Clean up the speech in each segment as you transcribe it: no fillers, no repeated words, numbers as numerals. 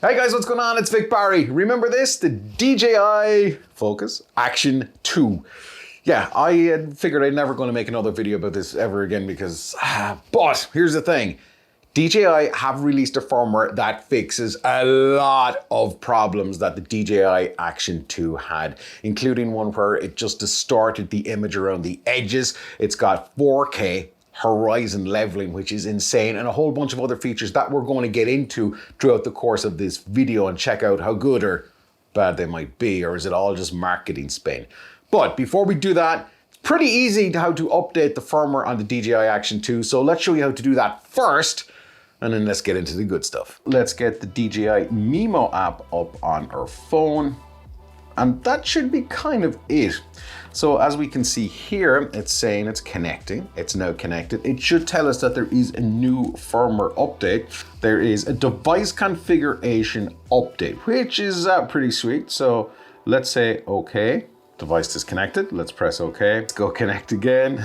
Hey guys, what's going on? It's Vic Barry. Remember this? The DJI Focus Action 2. Yeah, I had figured I'd never going to make another video about this ever again because, but here's the thing. DJI have released a firmware that fixes a lot of problems that the DJI Action 2 had, including one where it just distorted the image around the edges. It's got 4K horizon leveling, which is insane, and a whole bunch of other features that we're going to get into throughout the course of this video and check out how good or bad they might be, or is it all just marketing spin? But before we do that, it's pretty easy how to update the firmware on the DJI Action 2, so let's show you how to do that first, and then let's get into the good stuff. Let's get the DJI Mimo app up on our phone, and that should be kind of it. So as we can see here, it's saying it's connecting. It's now connected. It should tell us that there is a new firmware update. There is a device configuration update, which is pretty sweet. So let's say, okay, device is connected. Let's press okay. Let's go connect again.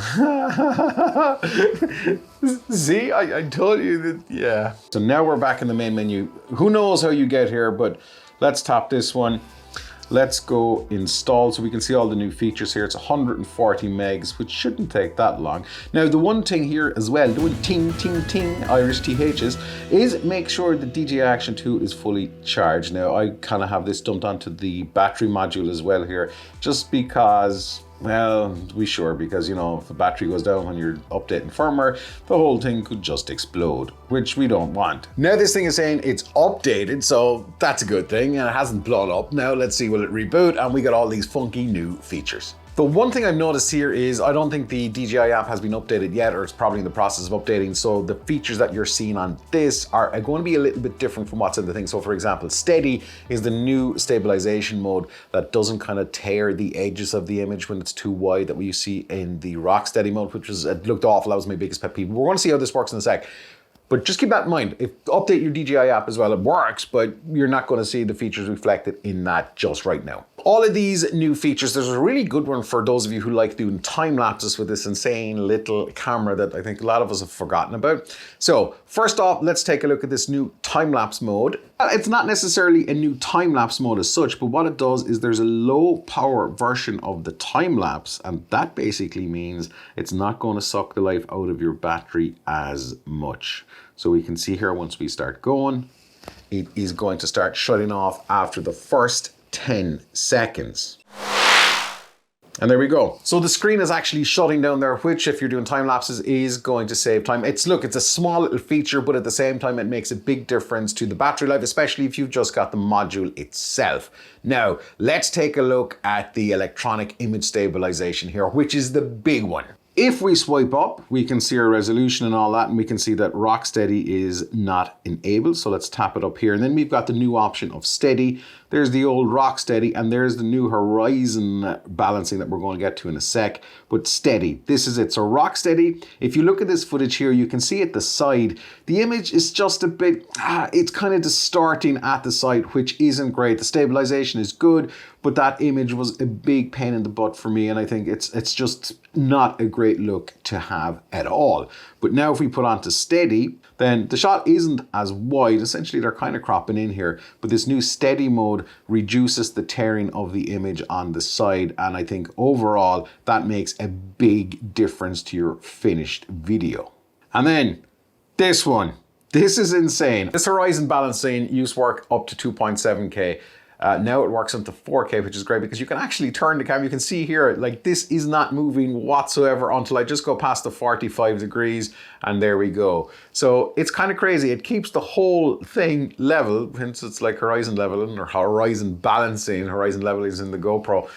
See, I told you that, yeah. So now we're back in the main menu. Who knows how you get here, but let's tap this one. Let's go install so we can see all the new features here. It's 140 megs, which shouldn't take that long. Now, the one thing here as well, doing ting, ting, ting, Irish THs, is make sure the DJI Action 2 is fully charged. Now, I kind of have this dumped onto the battery module as well here, just because, well, to be sure, because, you know, if the battery goes down when you're updating firmware, the whole thing could just explode, which we don't want. Now this thing is saying it's updated, so that's a good thing, and it hasn't blown up. Now let's see, will it reboot? And we got all these funky new features. The one thing I've noticed here is I don't think the DJI app has been updated yet, or it's probably in the process of updating. So the features that you're seeing on this are going to be a little bit different from what's in the thing. So for example, steady is the new stabilization mode that doesn't kind of tear the edges of the image when it's too wide that we see in the rock steady mode, which was, it looked awful. That was my biggest pet peeve. We're going to see how this works in a sec. But just keep that in mind. If update your DJI app as well, it works, but you're not going to see the features reflected in that just right now. All of these new features, there's a really good one for those of you who like doing time lapses with this insane little camera that I think a lot of us have forgotten about. So first off, let's take a look at this new time lapse mode. It's not necessarily a new time lapse mode as such, but what it does is there's a low power version of the time lapse, and that basically means it's not going to suck the life out of your battery as much. So we can see here once we start going, it is going to start shutting off after the first 10 seconds. And there we go. So the screen is actually shutting down there, which if you're doing time lapses is going to save time. It's a small little feature, but at the same time, it makes a big difference to the battery life, especially if you've just got the module itself. Now, let's take a look at the electronic image stabilization here, which is the big one. If we swipe up, we can see our resolution and all that, and we can see that rock steady is not enabled. So let's tap it up here. And then we've got the new option of steady. There's the old rock steady, and there's the new horizon balancing that we're going to get to in a sec. But steady, this is it. So rock steady, if you look at this footage here, you can see at the side, the image is just a bit, it's kind of distorting at the side, which isn't great. The stabilization is good, but that image was a big pain in the butt for me, and I think it's just not a great look to have at all. But now if we put on to steady, then the shot isn't as wide. Essentially, they're kind of cropping in here, but this new steady mode reduces the tearing of the image on the side, and I think overall that makes a big difference to your finished video. And then this one, this is insane. This horizon balancing used to work up to 2.7K. Now it works up to 4K, which is great because you can actually turn the camera. You can see here, like this is not moving whatsoever until I just go past the 45 degrees, and there we go. So it's kind of crazy. It keeps the whole thing level, hence it's like horizon leveling or horizon balancing. Horizon leveling is in the GoPro.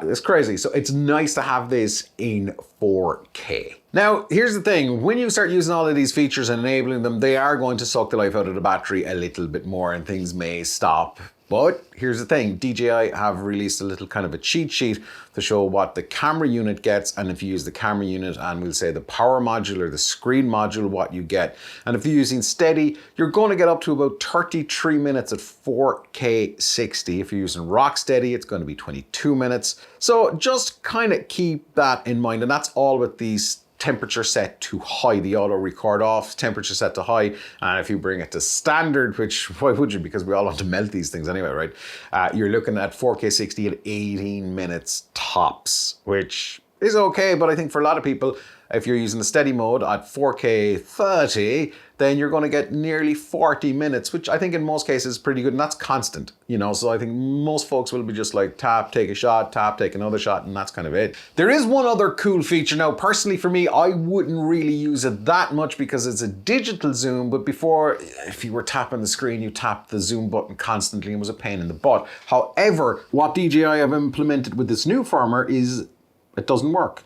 It's crazy. So it's nice to have this in 4K. Now, here's the thing. When you start using all of these features and enabling them, they are going to suck the life out of the battery a little bit more, and things may stop. But here's the thing, DJI have released a little kind of a cheat sheet to show what the camera unit gets, and if you use the camera unit and we'll say the power module or the screen module, what you get. And if you're using steady, you're going to get up to about 33 minutes at 4K 60. If you're using rock steady, it's going to be 22 minutes. So just kind of keep that in mind, and that's all with these temperature set to high, the auto record off, temperature set to high, and if you bring it to standard, which why would you, because we all want to melt these things anyway, right? You're looking at 4K 60 at 18 minutes tops, which is okay, but I think for a lot of people, if you're using the steady mode at 4K 30, then you're going to get nearly 40 minutes, which I think in most cases is pretty good, and that's constant, you know, so I think most folks will be just like tap, take a shot, tap, take another shot, and that's kind of it. There is one other cool feature. Now, personally for me, I wouldn't really use it that much because it's a digital zoom, but before, if you were tapping the screen, you tapped the zoom button constantly and it was a pain in the butt. However, what DJI have implemented with this new firmware is it doesn't work.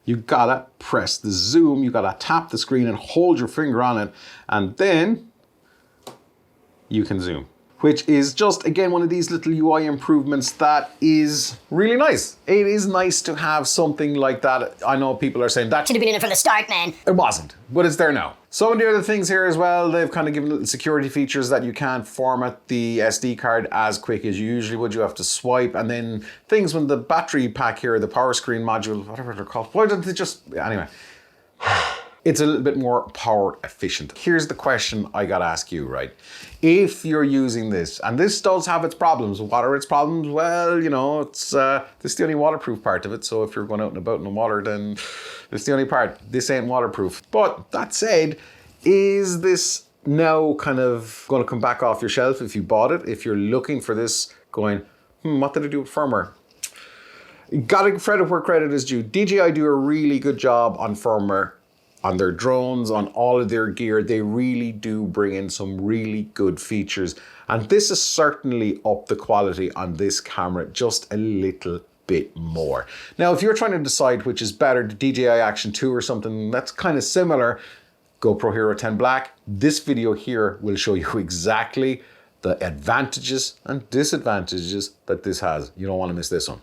You gotta press the zoom, you gotta tap the screen and hold your finger on it, and then you can zoom. Which is just, again, one of these little UI improvements that is really nice. It is nice to have something like that. I know people are saying that should have been in it from the start, man. It wasn't, but it's there now. Some of the other things here as well, they've kind of given little security features that you can't format the SD card as quick as you usually would. You have to swipe, and then things when the battery pack here, the power screen module, whatever they're called, why don't they just, anyway. It's a little bit more power efficient. Here's the question I gotta ask you, right? If you're using this, and this does have its problems, what are its problems? Well, you know, it's this is the only waterproof part of it. So if you're going out and about in the water, then it's the only part. This ain't waterproof. But that said, is this now kind of going to come back off your shelf if you bought it? If you're looking for this going, what did I do with firmware? Gotta give credit where credit is due. DJI do a really good job on firmware. On their drones, on all of their gear, they really do bring in some really good features. And this has certainly upped the quality on this camera just a little bit more. Now, if you're trying to decide which is better, the DJI Action 2 or something that's kind of similar, GoPro Hero 10 Black, this video here will show you exactly the advantages and disadvantages that this has. You don't want to miss this one.